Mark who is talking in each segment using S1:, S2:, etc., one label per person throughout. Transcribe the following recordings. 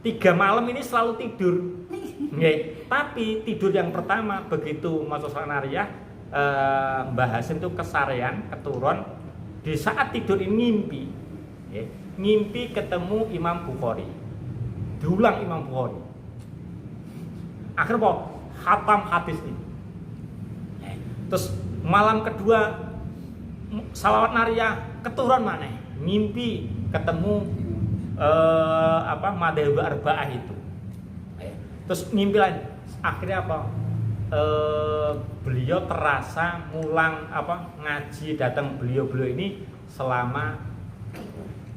S1: 3 malam ini selalu tidur. Nggih, tapi tidur yang pertama begitu masuk Sanariah, Mbah Hasim itu kesarean, keturun. Di saat tidur ini ngimpi. Nggih, ngimpi ketemu Imam Bukhari. Diulang Imam Bukhari. Akhirnya khatam hadis ini. Terus malam kedua salawat nariyah keturun mana? Ngimpi ketemu Madzhab Arba'ah itu. Terus ngimpi lagi. Akhirnya apa? Beliau terasa mulang ngaji datang beliau ini selama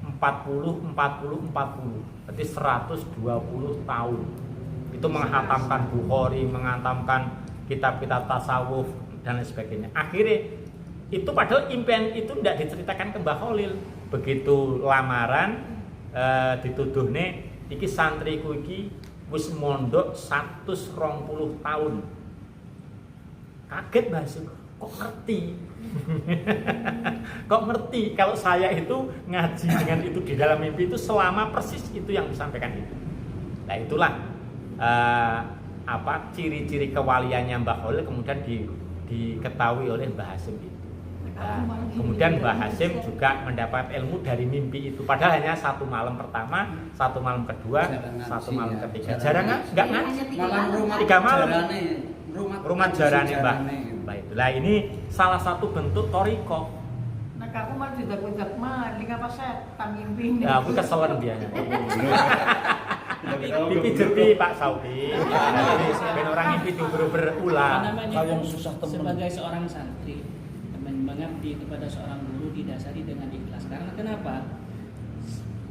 S1: 40. Berarti 120 tahun. Itu menghatamkan Bukhari, menghatamkan kitab-kitab tasawuf dan lain sebagainya. Akhirnya itu padahal impian itu tidak diceritakan ke Mbah Khalil. Begitu lamaran dituduhne iki santriku iki wis mondok 120 tahun. Kaget Mbah Hasim, kok ngerti? Kok ngerti kalau saya itu ngaji dengan itu di dalam mimpi itu selama persis itu yang disampaikan itu. Nah itulah ciri-ciri kewaliannya Mbah Khalil kemudian diketahui oleh Mbah Hasim itu. Nah, kemudian Mbah Hasim juga mendapat ilmu dari mimpi itu. Padahal hanya 1 malam pertama, 1 malam kedua, 1 malam ketiga. Jarang nggak ngaji. 3 malam. Rumah jarane Mbah. Itulah ini salah satu bentuk toriko.
S2: Nah, aku mah tidak maling apa setan mimpi.
S1: Ya, aku keselen biasanya. Dipijeti Pak Saudi. Ben orang mimpi berulang.
S3: Kalau susah sebagai seorang santri mengabdi kepada seorang guru didasari dengan ikhlas. Karena kenapa?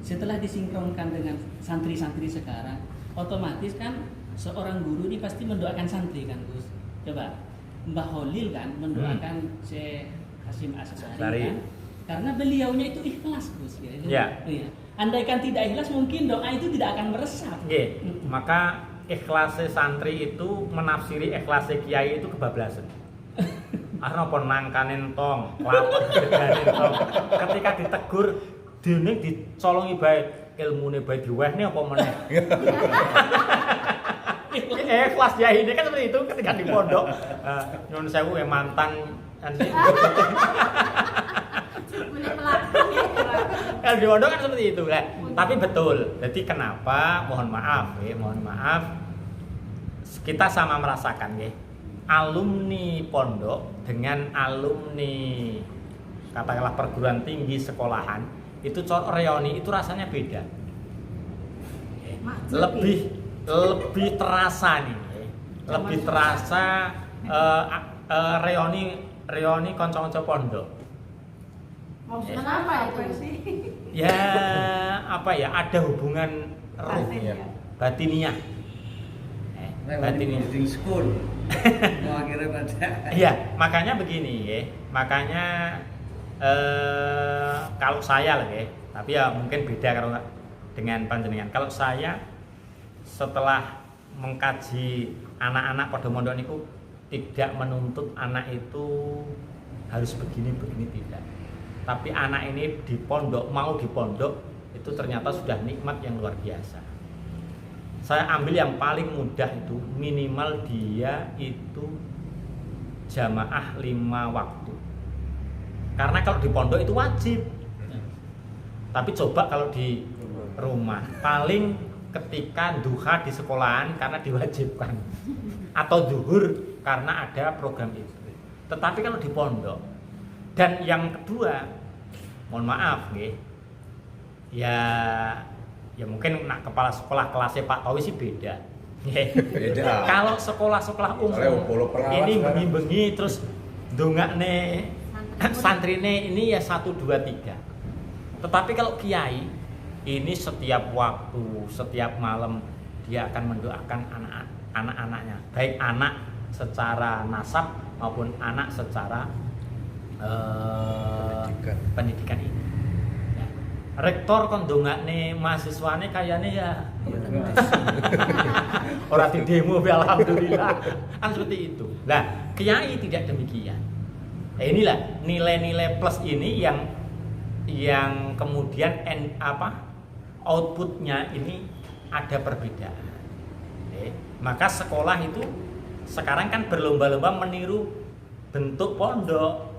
S3: Setelah disinkronkan dengan santri-santri sekarang, otomatis kan seorang guru ini pasti mendoakan santri kan Gus. Coba Mbah Khalil kan mendoakan Syekh Hasyim Asy'ari kan, karena beliaunya itu ikhlas Gus.
S1: Ya.
S3: Andaikan tidak ikhlas mungkin doa itu tidak akan meresap.
S1: Maka ikhlasnya santri itu menafsiri ikhlasnya kiai itu kebablasan. Karena pun nangkanin tong, lapor gedanin tong. Ketika ditegur, dene dicolongi baik, ilmune baik diwehne apa meneh. Ikhlas ya ini kan seperti itu ketika di pondok. Nyuwun sewu mantan kalau di pondok kan seperti itu kan. Tapi betul. Jadi kenapa? Mohon maaf. Kita sama merasakan ya. Alumni pondok dengan alumni katakanlah perguruan tinggi sekolahan itu reoni itu rasanya beda. Lebih terasa nih. Lebih terasa reoni kanca-kanca pondok.
S2: Maksudnya apa itu sih?
S1: Ya ada hubungan ruh batiniah. Batiniah
S4: school. Mau akhirnya pada.
S1: Iya, makanya begini ya. Makanya kalau saya lah ya, tapi ya mungkin beda kalau dengan panjenengan. Kalau saya setelah mengkaji anak-anak pada mondok niku tidak menuntut anak itu harus begini tidak. Tapi anak ini mau di pondok itu ternyata sudah nikmat yang luar biasa. Saya ambil yang paling mudah itu minimal dia itu jamaah 5 waktu. Karena kalau di pondok itu wajib. Tapi coba kalau di rumah paling ketika duha di sekolahan karena diwajibkan atau zuhur karena ada program itu. Tetapi kalau di pondok dan yang kedua, mohon maaf nggih. Ya mungkin kepala sekolah kelasnya Pak Towi sih beda. Beda. Kalau sekolah-sekolah umum ini bengi-bengi terus ndongakne santrine ini ya 1 2 3. Tetapi kalau kiai ini setiap waktu, setiap malam dia akan mendoakan anak-anaknya, baik anak secara nasab maupun anak secara pendidikan ini. Rektor kon ndongakne mahasiswane kayane ya ora di demo alhamdulillah. Kan seperti itu. Lah, kiai tidak demikian. Inilah nilai-nilai plus ini yang kemudian outputnya ini ada perbedaan. Maka sekolah itu sekarang kan berlomba-lomba meniru bentuk pondok.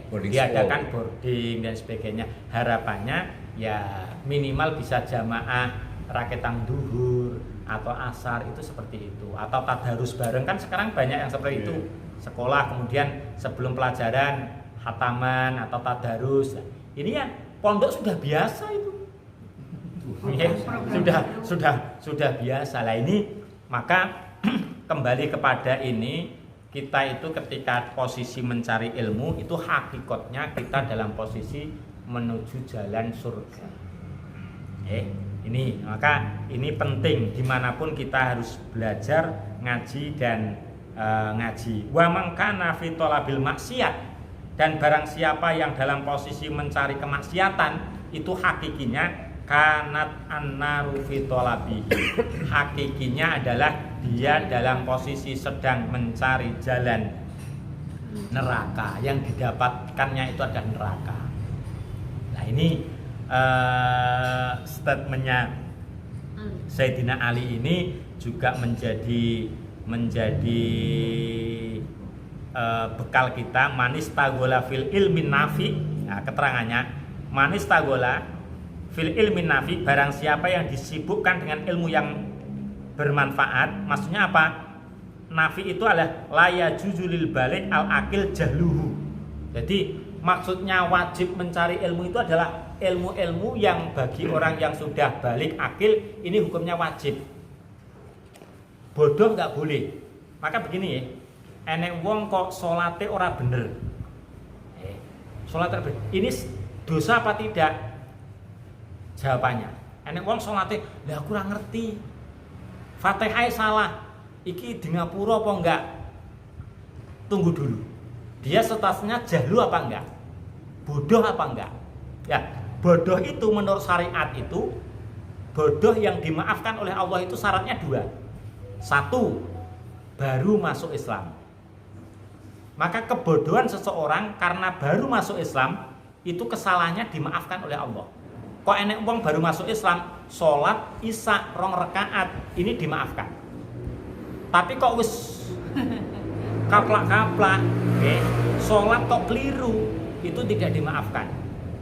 S1: Diadakan boarding dan sebagainya. Harapannya ya minimal bisa jamaah raketang duhur atau asar itu seperti itu, atau tadarus bareng kan sekarang banyak yang seperti itu. Sekolah kemudian sebelum pelajaran khataman atau tadarus. Ini ya pondok sudah biasa itu. Sudah biasa lah ini. Maka kembali kepada ini, kita itu ketika posisi mencari ilmu itu hakikatnya kita dalam posisi menuju jalan surga. Ini maka ini penting dimanapun kita harus belajar ngaji dan ngaji. Wa man kana fi thalabil maksiat, dan barang siapa yang dalam posisi mencari kemaksiatan itu hakikinya kanat annaru fi thalabihi. Hakikinya adalah dia dalam posisi sedang mencari jalan neraka, yang didapatkannya itu adalah neraka. Nah ini statementnya Sayyidina Ali ini juga menjadi bekal kita. Manis tagola fil ilmin nafi. Nah, keterangannya manis tagola fil ilmin nafi, barang siapa yang disibukkan dengan ilmu yang bermanfaat. Maksudnya apa? Nafi itu adalah laya juzulil balik al akil jahluhu. Jadi maksudnya wajib mencari ilmu itu adalah ilmu-ilmu yang bagi orang yang sudah balik akil ini hukumnya wajib. Bodoh nggak boleh. Maka begini ya, enek wong kok salate ora bener. Salat ora bener. Ini dosa apa tidak? Jawabannya, enek wong salate, lah aku ora ngerti. Fatihah salah, iki di ngapura apa enggak? Tunggu dulu. Dia statusnya jahlu apa enggak? Bodoh apa enggak? Ya, bodoh itu menurut syariat itu, bodoh yang dimaafkan oleh Allah itu syaratnya 2. 1, baru masuk Islam. Maka kebodohan seseorang karena baru masuk Islam itu kesalahannya dimaafkan oleh Allah. Kok enek wong baru masuk Islam, sholat isya 2 rakaat, ini dimaafkan. Tapi kok wis kaplak-kaplak, sholat kok keliru, itu tidak dimaafkan.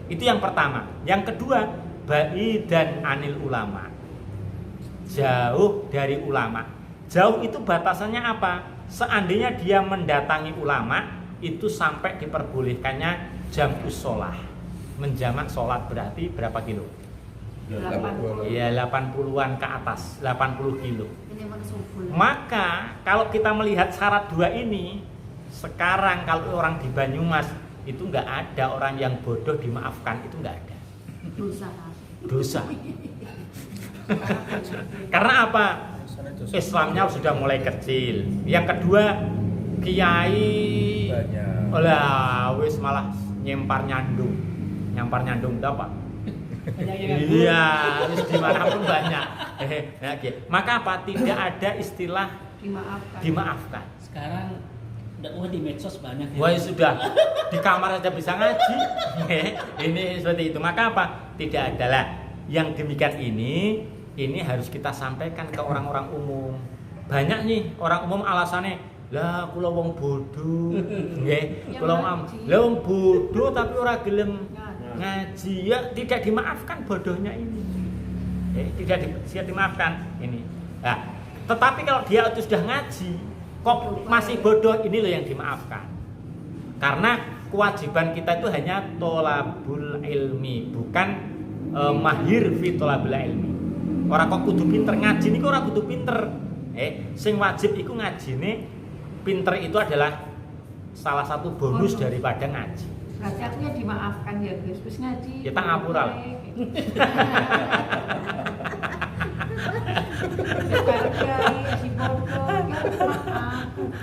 S1: Itu yang pertama. Yang kedua, baidan anil ulama, jauh dari ulama. Jauh itu batasannya apa? Seandainya dia mendatangi ulama, itu sampai diperbolehkannya jamus sholah, menjamak sholat, berarti berapa kilo?
S2: 80.
S1: Iya, 80-an ke atas, 80 kilo. Maka kalau kita melihat syarat 2 ini, sekarang kalau orang di Banyumas itu nggak ada orang yang bodoh dimaafkan, itu nggak ada. Dosa. Karena apa? Islamnya sudah mulai kecil. Yang kedua, kiai olah wis malah nyempar nyandung itu apa? Iya, wis dimanapun banyak. Maka apa? Tidak ada istilah dimaafkan.
S3: Sekarang dakwah di medsos banyak ya.
S1: Wah, sudah di kamar saja bisa ngaji. Ini seperti itu. Maka apa? Tidak adalah yang demikian ini harus kita sampaikan ke orang-orang umum. Banyak nih orang umum alasannya, lah kula wong bodoh, nggih. Kula wong bodoh tapi ora gelem ngaji, ya tidak dimaafkan bodohnya ini. Tidak dimaafkan ini. Nah, tetapi kalau dia itu sudah ngaji, kok masih bodoh, ini loh yang dimaafkan. Karena kewajiban kita itu hanya tolabul ilmi, bukan mahir fi tolabul ilmi. Orang kok kudu pinter ngaji ini, kok orang kudu pinter. Sing wajib iku ngajine, pinter itu adalah salah satu bonus daripada ngaji.
S2: Berarti artinya dimaafkan ya guys, terus ngaji.
S1: Kita ngapura lah.
S2: Si bodoh,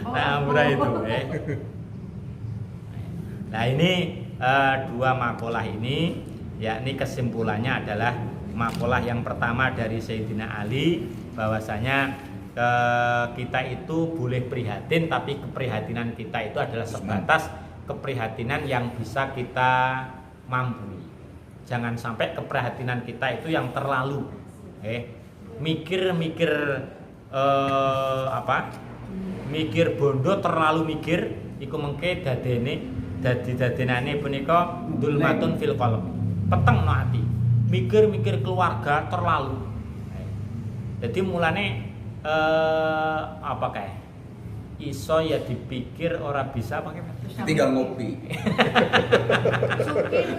S1: Ngapura itu. Nah ini 2 makalah ini, yakni kesimpulannya adalah makalah yang pertama dari Sayyidina Ali, bahwasanya kita itu boleh prihatin, tapi keprihatinan kita itu adalah sebatas keprihatinan yang bisa kita mampu. Jangan sampai keprihatinan kita itu yang terlalu. Mikir-mikir mikir bondo terlalu mikir iku mengke dadenane punika dulmatun fil qalb. Peteng no ati. Mikir-mikir keluarga terlalu. Jadi mulane apa kae? Iso ya dipikir ora bisa pakai
S5: tinggal ngopi.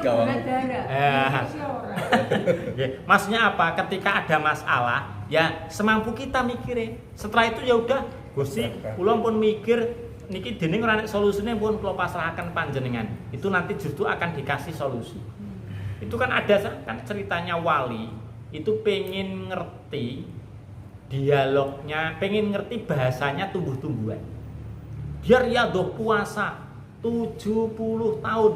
S2: Gawang darah.
S1: Maksudnya apa? Ketika ada masalah, ya semampu kita mikirnya. Setelah itu ya udah, Gusti, kula pun mikir niki dening ora nek solusine pun kula pasrahaken panjenengan. Itu nanti justru akan dikasih solusi. Itu kan ada kan ceritanya wali itu pengen ngerti dialognya, pengen ngerti bahasanya tumbuh-tumbuhan. Dia riyadhah puasa 70 tahun.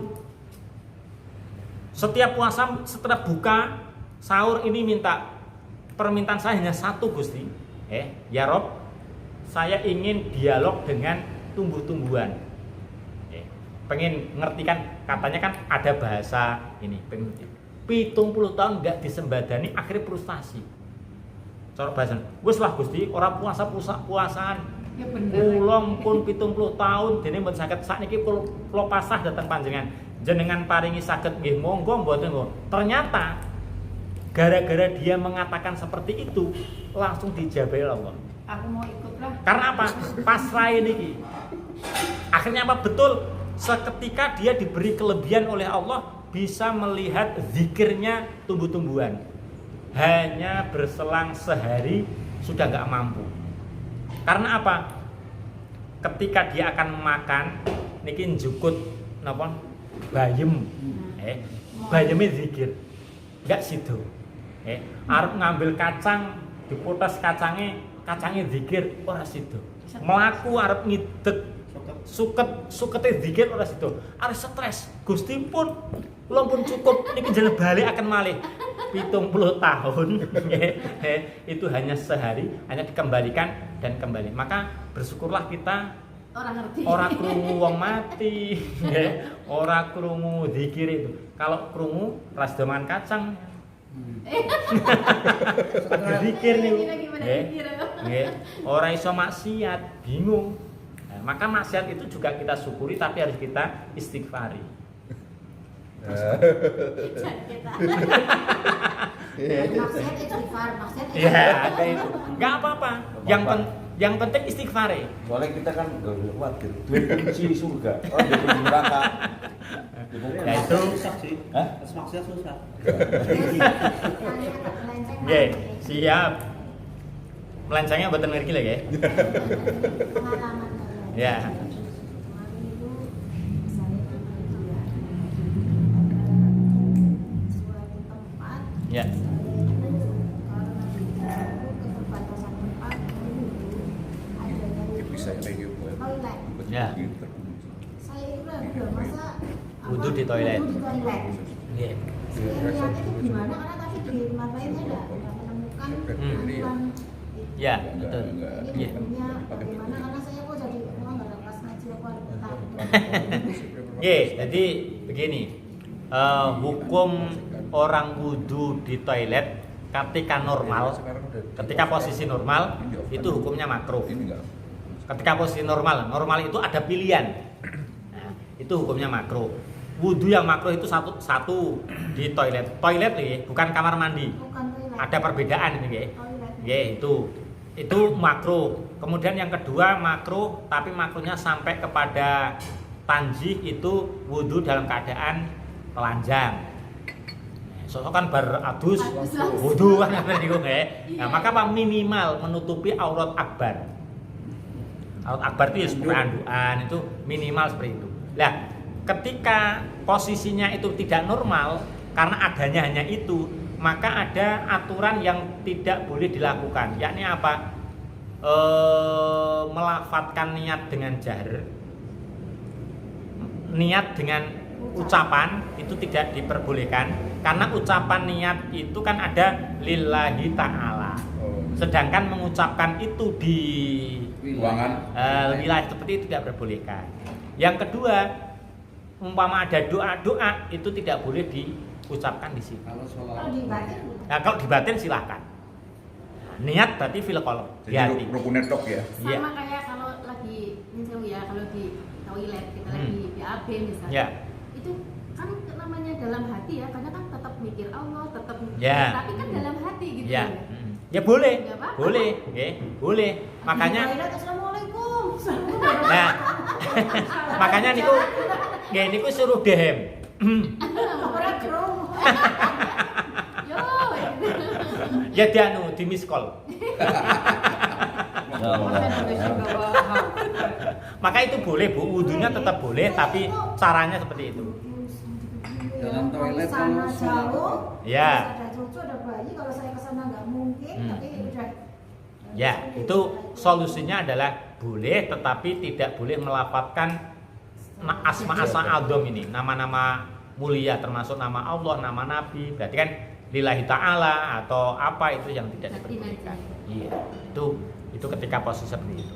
S1: Setiap puasa setelah buka sahur ini minta permintaan saya hanya satu, Gusti. Ya Rob, saya ingin dialog dengan tumbuh-tumbuhan. Pengen ngerti kan, katanya kan ada bahasa ini, pengen ngerti. 70 tahun enggak disembadani, akhirnya frustasi. Cara bahasan, wis lah Gusti, ora puasaan.
S2: Ya bener.
S1: Kula pun 70 tahun dene mboten saged sakniki kula pasrah dhateng panjenengan. Jenengan paringi saged nggih monggo mboten kok. Ternyata gara-gara dia mengatakan seperti itu langsung dijabahi Allah.
S2: Aku mau ikut lah.
S1: Karena apa? Pasrah niki. Akhirnya apa? Betul, seketika dia diberi kelebihan oleh Allah bisa melihat zikirnya tumbuh-tumbuhan. Hanya berselang sehari sudah nggak mampu. Karena apa? Ketika dia akan makan, niki njukut napa? Bayem. Bayeme zikir. Enggak sido. Arep ngambil kacang, dipotos kacangnya zikir ora sido. Mlaku arep ngideg sukete zikir ora sido. Arep stres. Gusti pun kula pun cukup niki jeneng balik akan malih. 70 tahun itu hanya sehari, hanya dikembalikan dan kembali. Maka bersyukurlah kita ora krungu wong mati, ora krungu zikir itu. Kalau krungu ras doman kacang. Zikir niku. Ora iso maksiat, bingung. Maka maksiat itu juga kita syukuri tapi harus kita istighfari.
S6: Maksudnya istighfar, maksudnya
S1: Ya, ada itu. Enggak apa-apa. Yang penting istighfar.
S5: Soalnya kita kan gak boleh khawatir. Duit kunci surga. Oh, duit kunci neraka.
S1: Ya itu.
S3: Susah sih.
S5: Hah?
S3: Maksudnya susah.
S1: Nggih, siap. Melencengnya mboten ngerti lho nggih.
S6: pengalaman
S1: Ya.
S6: kemarin itu misalnya suatu tempat
S1: Ya.
S6: keterbatasan tempat adanya
S5: Bisa kayak gitu.
S6: toilet.
S1: Ya.
S6: Saya itu udah masa
S1: Wudhu di toilet.
S6: Wudhu di toilet.
S1: Nggih.
S6: Saya lihat itu gimana karena tadi di tempat lain saya nggak menemukan aturan
S1: Ya, betul.
S6: ini
S1: Iya.
S6: hukumnya bagaimana karena saya kok jadi orang nggak lepas ngaji aku ada takut.
S1: Nggih, jadi begini. Hukum orang wudhu di toilet ketika normal, ketika posisi normal itu hukumnya makruh.
S5: Ini enggak.
S1: Ketika posisi normal itu ada pilihan. Nah, itu hukumnya makruh. Wudhu yang makruh itu satu di toilet. Toilet nih, bukan kamar mandi.
S6: Bukan toilet.
S1: Ada perbedaan ini, nggih.
S6: Toilet.
S1: Nggih, itu makruh. Kemudian yang kedua makruh, tapi makruhnya sampai kepada tanjih itu wudhu dalam keadaan telanjang. Soalnya kan beradus wudhu kan niku nggih. Nah, maka apa minimal menutupi aurat akbar. Aurat akbar itu ya seperti anduan itu minimal seperti itu. Nah, ketika posisinya itu tidak normal karena adanya hanya itu, maka ada aturan yang tidak boleh dilakukan, yakni apa? Melafadzkan niat dengan jahr, niat dengan ucapan itu tidak diperbolehkan karena ucapan niat itu kan ada lillahi ta'ala. Sedangkan mengucapkan itu di
S5: Ruangan.
S1: wilayah seperti itu tidak diperbolehkan. Yang kedua, umpama ada doa-doa itu tidak boleh diucapkan di sini.
S4: Kalau sholat
S6: Kalau di batin
S1: Nah, kalau dibatin silahkan. niat berarti fil qalb, di hati.
S7: Jadi rukun netok ya.
S1: Iya.
S6: Sama kayak kalau lagi misalnya ya kalau di toilet kita lagi BAB misalnya.
S1: Ya.
S6: Itu kan namanya dalam hati ya, karena kan tetap mikir Allah, tetap
S1: Ya.
S6: tapi kan dalam hati gitu.
S1: Ya. Ya boleh.
S6: Nggak apa-apa.
S1: Boleh, nggih. Boleh. Makanya
S6: Di toilet, Assalamualaikum.
S1: nah makanya niku nggih niku suruh dehem.
S6: Ora krom. Yo.
S1: Ya dianu di miss call. Maka itu boleh Bu, wudunya tetap boleh tapi caranya seperti itu.
S4: Dalam toilet
S6: sana
S4: kalau
S6: jauh.
S1: Ya.
S6: Terus ada cucu, ada bayi, kalau saya ke sana nggak mungkin, tapi udah.
S1: Ya, itu solusinya adalah boleh tetapi tidak boleh melafalkan asma adzam ini, nama-nama mulia termasuk nama Allah, nama Nabi. Berarti kan lillahi ta'ala atau apa itu yang tidak diperbolehkan. Iya, itu ketika posisi seperti itu.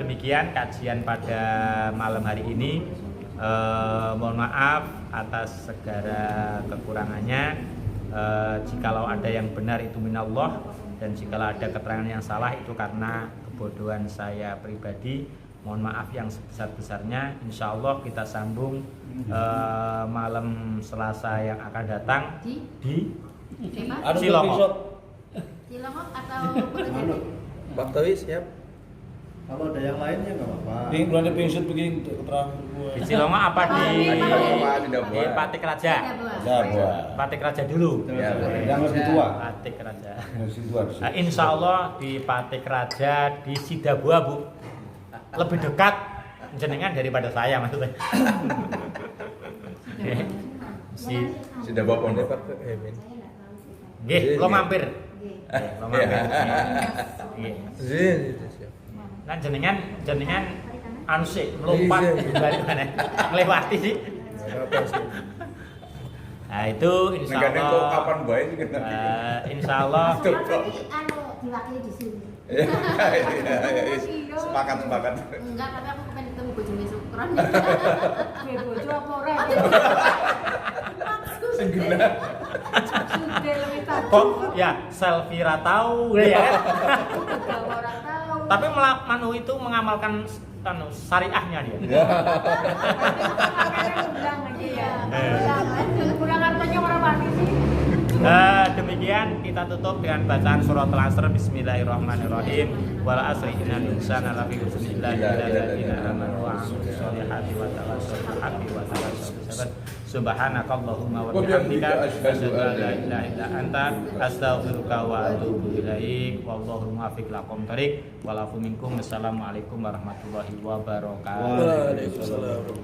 S1: Demikian kajian pada malam hari ini. Mohon maaf atas segala kekurangannya. Jikalau ada yang benar itu minallah, dan jikalau ada keterangan yang salah itu karena kebodohan saya pribadi. Mohon maaf yang sebesar-besarnya. Insya Allah kita sambung malam Selasa yang akan datang di
S6: Siapa?
S1: Cilongok.
S6: Cilongok atau Purwodadi?
S5: Pak Tawi siap.
S4: Kalau ada yang lainnya nggak apa-apa.
S5: Ini bulan pensiun begini terakhir gue.
S1: Di Cilongok apa di
S7: Tidak
S1: di
S7: buat.
S1: Patik Raja?
S5: Ya buat.
S1: Patik Raja dulu.
S7: Ya, boleh.
S5: Yang lebih tua.
S1: Patik Raja.
S5: Lebih tua.
S1: Nah, insya Allah di Patik Raja di Sidabua Bu, lebih dekat jenengan daripada saya maksudnya.
S7: Sudah bawa pondok.
S1: Nggih, lo mampir.
S6: Nggih.
S1: Lo mampir. Nggih. Nah jenengan anu sih melompat dari mana? Melewati sih. Nah itu insya
S7: Negara kok
S1: Allah.
S7: kapan baik sih kan?
S1: Insya Allah.
S6: Mas Jadi anu diwakili di sini.
S7: Sepakat.
S6: Enggak, tapi aku pengen ketemu bojone Sukron.
S2: Bojo apa ora?
S7: Segena.
S2: Sudah lebih tahu.
S1: Kok ya selfie tahu ya kan?
S6: Enggak orang tahu.
S1: Tapi Manu itu mengamalkan syariahnya dia.
S2: Makanya ulang lagi ya. Kurang artinya orang mati sih.
S1: Demikian kita tutup dengan bacaan surat Al-Asr. Bismillahirrahmanirrahim. Wal asri innal insana lafi khusr illa alladziina amanu wa 'amilus sholihati wa tawassaw bil haqqi wa tawassaw bis sabr. Subhanakallahumma wa bihamdika asyhadu an la ilaha illa anta astaghfiruka wa atubu ilaik. Wallahu muwaffiq lakum thoriq. Walafu minkum. Assalamualaikum warahmatullahi wabarakatuh.
S5: Waalaikumsalam.